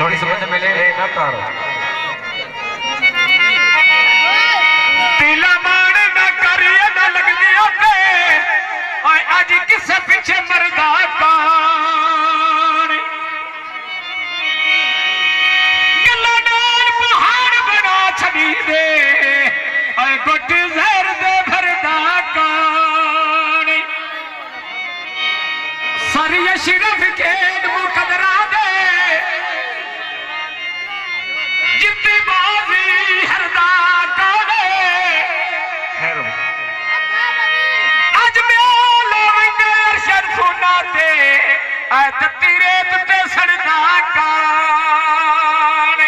थोड़ी समझ मिले ना तारो तिला मार ना करिए ना लग दिया पे और आज किसे पीछे मरदा कौन गला डाल पहाड़ बना छड़ी दे और गुट जहर दे भरदा कौन सरिया शिरफ के मुकदरा दे जितनी बाजी हरदा कौन आज मेला अरशद फूना ते तेरे ते सड़दा कौन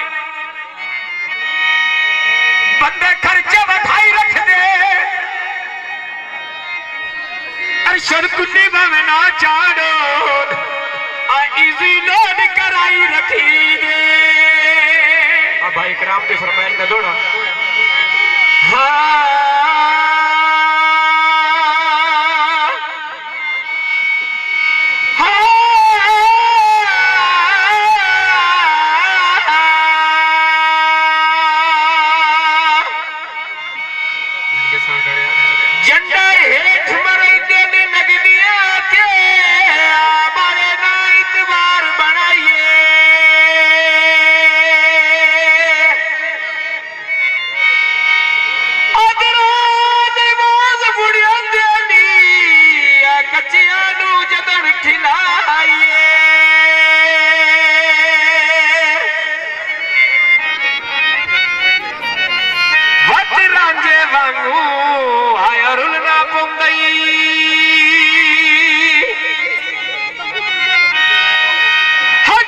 बंदे खर्चे बढ़ाई रख दे अरशद कुन्नी भावे ना चाड़ो इजी लोड कराई रखी दे भाई कराम के फरमाइश का दौड़ा हाँ झंडा हेठ मरे दिन नगदिया के हमारे ना इतबार बनाइए दिमाग बुढ़िया देनी कच्चिया नू जदन खिलाइए वट रांझे वांगू रुल ना पुंगई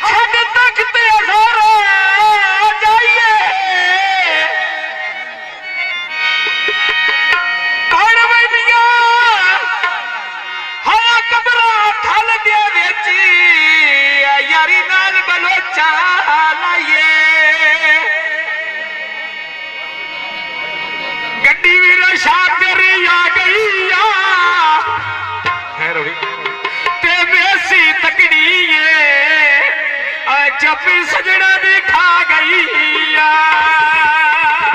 छड़ तकते सारा जाइए कौन बैठिया हाँ कबरा थल दे बेची यारी नाल बलोचा लाइए गड्डी वीर शाह तेरी आ गई ते बेसी तकड़ी चपी सजड़ा भी खा गई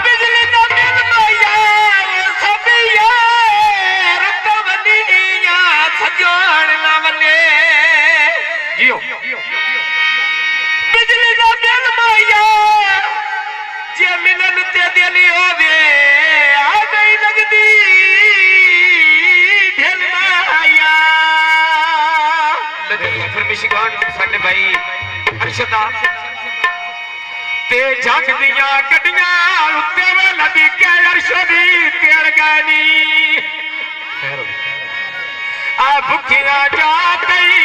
बिजली का बिल माया सबिया रुक बनिया सजोड़ ना बने जियो बिजली का बिल माया जे मिलन ते दिली होवे आ गई लगदी ढेल माया फिर साडे भाई अरशदा ते जग दिया गड्डियां उत्ते वे लदी के अरशदी तेड़ गनी आ भुखिया जा गई